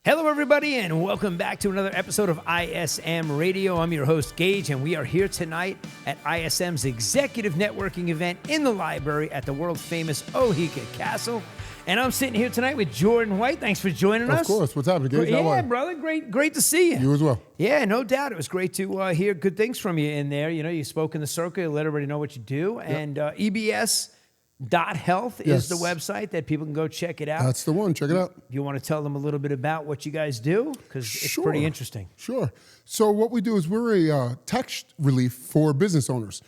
Hello, everybody, and welcome back to another episode of ISM Radio. I'm your host, Gage, and we are here tonight at ISM's Executive Networking event in the library at the world-famous Oheka Castle. And I'm sitting here tonight with Jordan White. Thanks for joining us. Of course. What's happening, Gage? Yeah, brother. Great to see you. You as well. Yeah, no doubt. It was great to hear good things from you in there. You know, you spoke in the circle. You let everybody know what you do. Yep. And EBS Health is the website that people can go check it out. That's the one. Check it out. You want to tell them a little bit about what you guys do? Because it's pretty interesting. Sure. So what we do is we're a tax relief for business owners.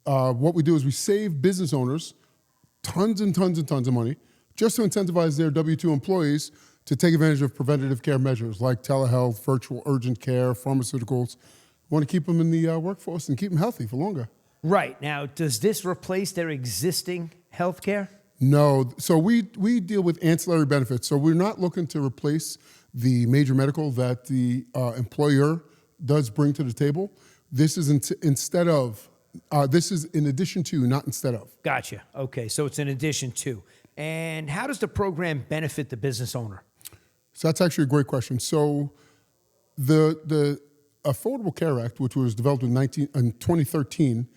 What we do is we save business owners tons and tons and tons of money just to incentivize their W-2 employees to take advantage of preventative care measures like telehealth, virtual urgent care, pharmaceuticals. We want to keep them in the workforce and keep them healthy for longer. Right. Now, does this replace their existing health care? No. So we deal with ancillary benefits. So we're not looking to replace the major medical that the employer does bring to the table. This is this is in addition to, not instead of. Gotcha. Okay. So it's in addition to. And how does the program benefit the business owner? So that's actually a great question. So the Affordable Care Act, which was developed in 2013,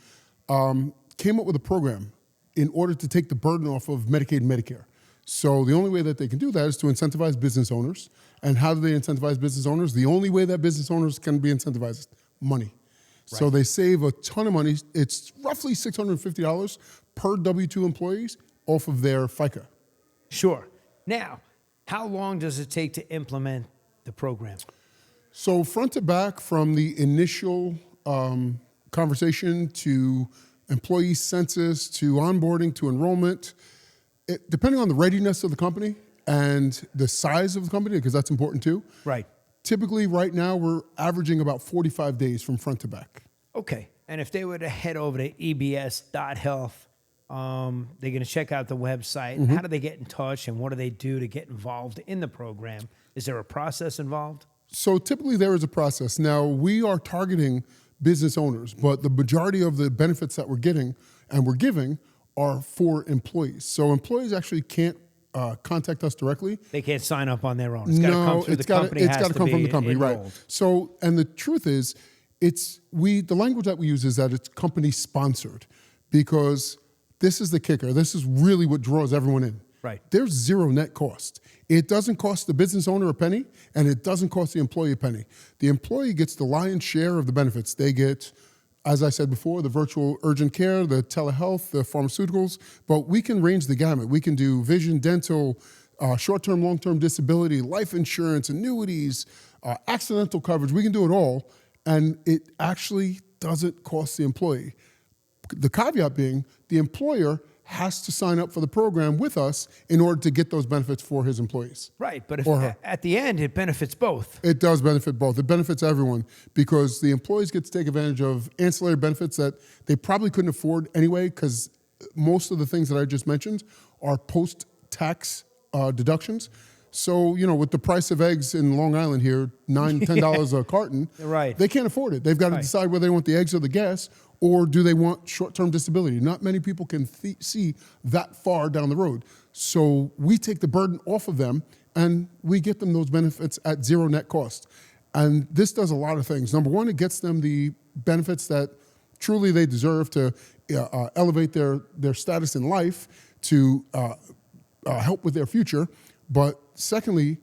came up with a program in order to take the burden off of Medicaid and Medicare. So the only way that they can do that is to incentivize business owners. And how do they incentivize business owners? The only way that business owners can be incentivized is money. Right. So they save a ton of money. It's roughly $650 per W-2 employees off of their FICA. Sure. Now, how long does it take to implement the program? So front to back, from the initial conversation to employee census to onboarding to enrollment, depending on the readiness of the company and the size of the company, because that's important too. Right. Typically, right now, we're averaging about 45 days from front to back. Okay. And if they were to head over to ebs.health, they're going to check out the website. Mm-hmm. How do they get in touch, and what do they do to get involved in the program? Is there a process involved? So typically there is a process. Now, we are targeting business owners, but the majority of the benefits that we're getting and we're giving are for employees. So employees actually can't contact us directly. They can't sign up on their own. It's got to come through the company. It's got to come from the company, right? So, and the truth is, the language that we use is that it's company sponsored, because this is the kicker. This is really what draws everyone in. Right. There's zero net cost. It doesn't cost the business owner a penny, and it doesn't cost the employee a penny. The employee gets the lion's share of the benefits. They get, as I said before, the virtual urgent care, the telehealth, the pharmaceuticals, but we can range the gamut. We can do vision, dental, short-term, long-term disability, life insurance, annuities, accidental coverage. We can do it all, and it actually doesn't cost the employee. The caveat being, the employer has to sign up for the program with us in order to get those benefits for his employees. Right, but if at the end, it benefits both. It does benefit both. It benefits everyone, because the employees get to take advantage of ancillary benefits that they probably couldn't afford anyway, because most of the things that I just mentioned are post-tax deductions. So, you know, with the price of eggs in Long Island here, $9, $10 a carton, right, they can't afford it. They've got to decide whether they want the eggs or the gas, or do they want short-term disability? Not many people can see that far down the road. So we take the burden off of them, and we get them those benefits at zero net cost. And this does a lot of things. Number one, it gets them the benefits that truly they deserve to elevate their status in life, to help with their future. But secondly,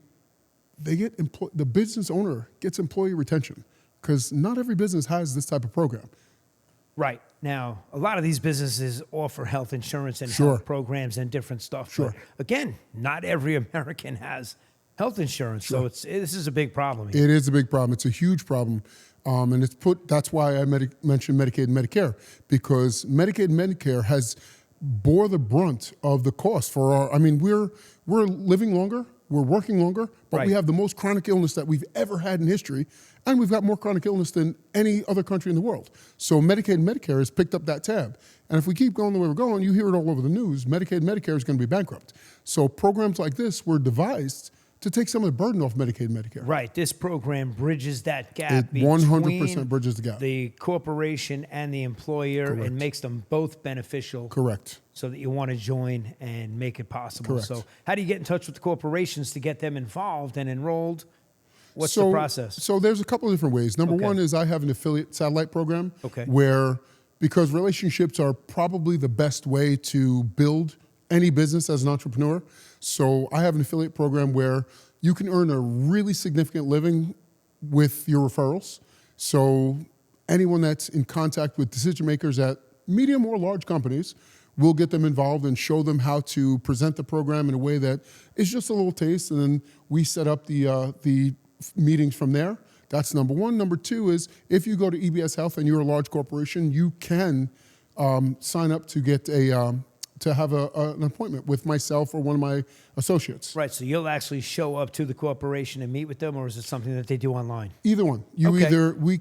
they get the business owner gets employee retention, because not every business has this type of program. Right. Now, a lot of these businesses offer health insurance and health programs and different stuff. Sure. But again, not every American has health insurance. Sure. So this is a big problem here. It is a big problem. It's a huge problem. And that's why I mentioned Medicaid and Medicare, because Medicaid and Medicare has bore the brunt of the cost for we're living longer, we're working longer, but we have the most chronic illness that we've ever had in history, and we've got more chronic illness than any other country in the world. So Medicaid and Medicare has picked up that tab. And if we keep going the way we're going, you hear it all over the news, Medicaid and Medicare is going to be bankrupt. So programs like this were devised to take some of the burden off Medicaid and Medicare. Right. This program bridges that gap between 100% bridges the gap. The corporation and the employer. Correct. And makes them both beneficial. Correct. So that you want to join and make it possible. Correct. So how do you get in touch with the corporations to get them involved and enrolled What's the process? So there's a couple of different ways. Number one is I have an affiliate satellite program where, because relationships are probably the best way to build any business as an entrepreneur. So I have an affiliate program where you can earn a really significant living with your referrals. So anyone that's in contact with decision makers at medium or large companies, we'll get them involved and show them how to present the program in a way that is just a little taste, and then we set up the meetings from there. That's number one. Number two is if you go to EBS Health and you're a large corporation, you can sign up to get to have an appointment with myself or one of my associates. Right, so you'll actually show up to the corporation and meet with them, or is it something that they do online? Either one. We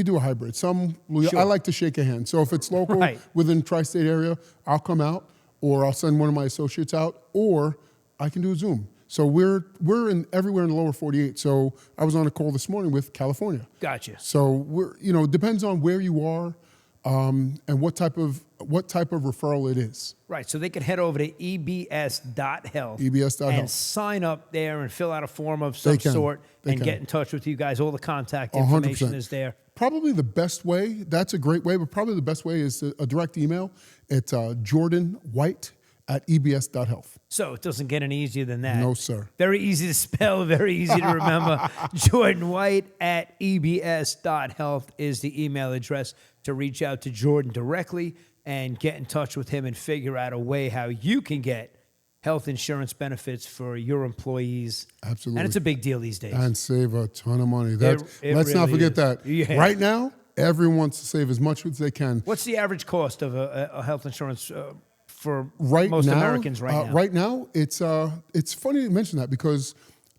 do a hybrid. I like to shake a hand. So if it's local within tri-state area, I'll come out, or I'll send one of my associates out, or I can do a Zoom. So we're everywhere in the lower 48. So I was on a call this morning with California. Gotcha. So it depends on where you are. And what type of referral it is. Right, so they can head over to ebs.health and sign up there and fill out a form of some sort and get in touch with you guys. All the contact information 100%. is there. Probably the best way, that's a great way, but probably the best way is a direct email. It's Jordan White at ebs.health. So it doesn't get any easier than that. No, sir. Very easy to spell, very easy to remember. Jordan White at ebs.health is the email address to reach out to Jordan directly and get in touch with him and figure out a way how you can get health insurance benefits for your employees. Absolutely. And it's a big deal these days. And save a ton of money. Let's really not forget is. that. Yeah. Right now, everyone wants to save as much as they can. What's the average cost of a health insurance for right most now, Americans right now? Right now, it's funny you mention that because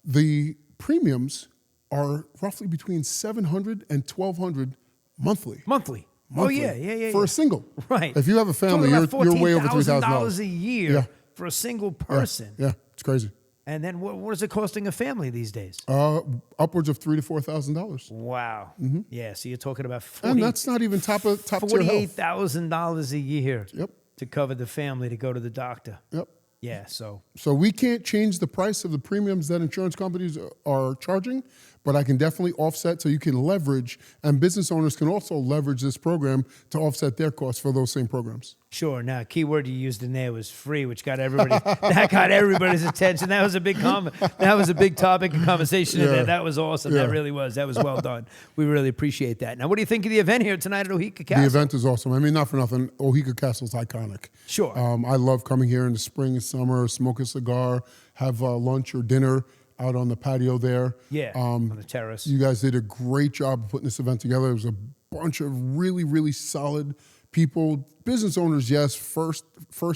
the premiums are roughly between $700 and $1,200 monthly. Monthly. Oh, yeah. For a single. Right. If you have a family, you're way over $3,000 a year for a single person. Yeah, it's crazy. And then what is it costing a family these days? Upwards of $3,000 to $4,000. Wow. Mm-hmm. Yeah, so you're talking about and that's not even top tier health. $48,000 a year Yep. to cover the family to go to the doctor. Yep. Yeah, so we can't change the price of the premiums that insurance companies are charging, but I can definitely offset so you can leverage, and business owners can also leverage this program to offset their costs for those same programs. Sure. Now, key word you used in there was free, which got everybody's attention. That was a big that was a big topic of conversation in there. That was awesome. Yeah. That really was. That was well done. We really appreciate that. Now, what do you think of the event here tonight at Oheka Castle? The event is awesome. I mean, not for nothing, Oheka Castle is iconic. Sure. I love coming here in the spring and summer, smoke a cigar, have lunch or dinner out on the patio there. Yeah, on the terrace. You guys did a great job of putting this event together. It was a bunch of really, really solid people. Business owners, yes, first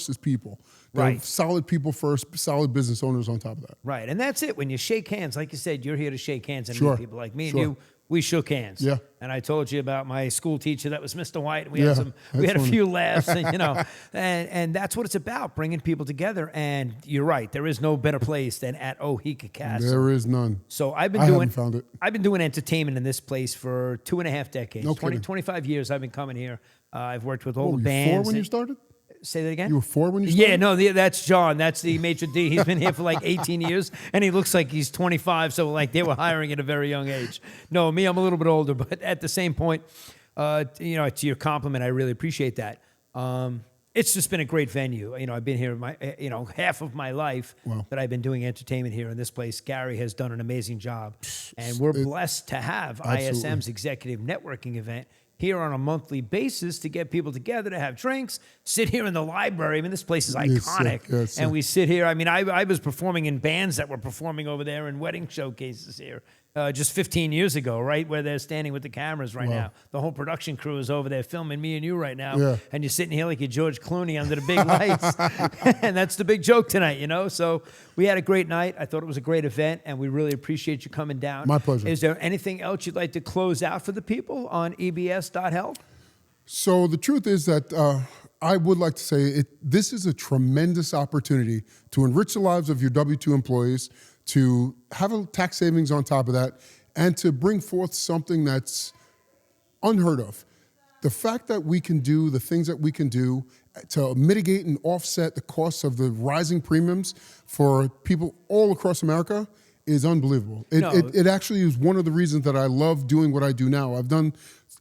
is people. Right. Solid people first, solid business owners on top of that. Right, and that's it. When you shake hands, like you said, you're here to shake hands and Sure. meet people like me and you. We shook hands. Yeah. And I told you about my school teacher that was Mr. White. We Yeah, had a funny. few laughs, and and that's what it's about, bringing people together. And you're right, there is no better place than at Oheka Castle. There is none. So I haven't found it. I've been doing entertainment in this place for 2.5 decades. No 25 years I've been coming here. I've worked with all Were the you bands. 4 when you started? Say that again? You were 4 when you started? Yeah, no, that's John. That's the maitre d'. He's been here for like 18 years, and he looks like he's 25, so like they were hiring at a very young age. No, me, I'm a little bit older, but at the same point, to your compliment, I really appreciate that. It's just been a great venue. I've been here half of my life that I've been doing entertainment here in this place. Gary has done an amazing job, and we're blessed to have ISM's executive networking event here on a monthly basis to get people together to have drinks, sit here in the library. I mean, this place is iconic. Yes, and we sit here. I mean, I was performing in bands that were performing over there in wedding showcases here just 15 years ago, right, where they're standing with the cameras right now. The whole production crew is over there filming me and you right now. Yeah. And you're sitting here like you're George Clooney under the big lights. And that's the big joke tonight, So we had a great night. I thought it was a great event, and we really appreciate you coming down. My pleasure. Is there anything else you'd like to close out for the people on ebs.health? So the truth is that I would like to say this is a tremendous opportunity to enrich the lives of your W-2 employees, to have a tax savings on top of that, and to bring forth something that's unheard of. The fact that we can do the things that we can do to mitigate and offset the costs of the rising premiums for people all across America is unbelievable. No. It actually is one of the reasons that I love doing what I do now. I've been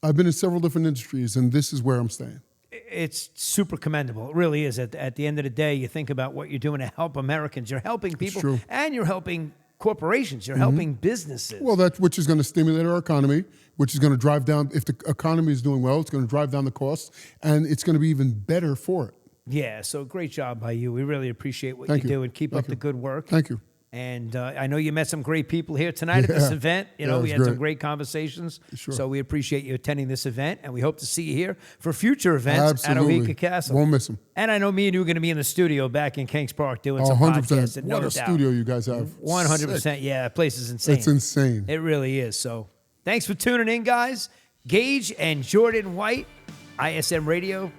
in several different industries, and this is where I'm staying. It's super commendable. It really is. At the end of the day, you think about what you're doing to help Americans. You're helping people, true. and you're helping corporations. You're helping businesses. Well, which is going to stimulate our economy, which is going to drive down, if the economy is doing well, it's going to drive down the costs, and it's going to be even better for it. Yeah, so great job by you. We really appreciate what Thank you you. do, and keep up the good work. Thank you. And I know you met some great people here tonight at this event. We had some great conversations. Sure. So we appreciate you attending this event, and we hope to see you here for future events at Oheka Castle. Won't miss them. And I know me and you are going to be in the studio back in Kings Park doing some 100%. podcasts. What a studio you guys have. 100%. Sick. Yeah, that place is insane. It's insane. It really is. So thanks for tuning in, guys. Gage and Jordan White, ISM Radio,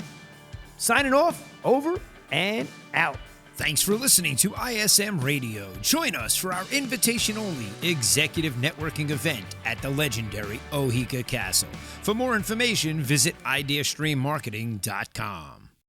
signing off, over and out. Thanks for listening to ISM Radio. Join us for our invitation-only executive networking event at the legendary Oheka Castle. For more information, visit ideastreammarketing.com.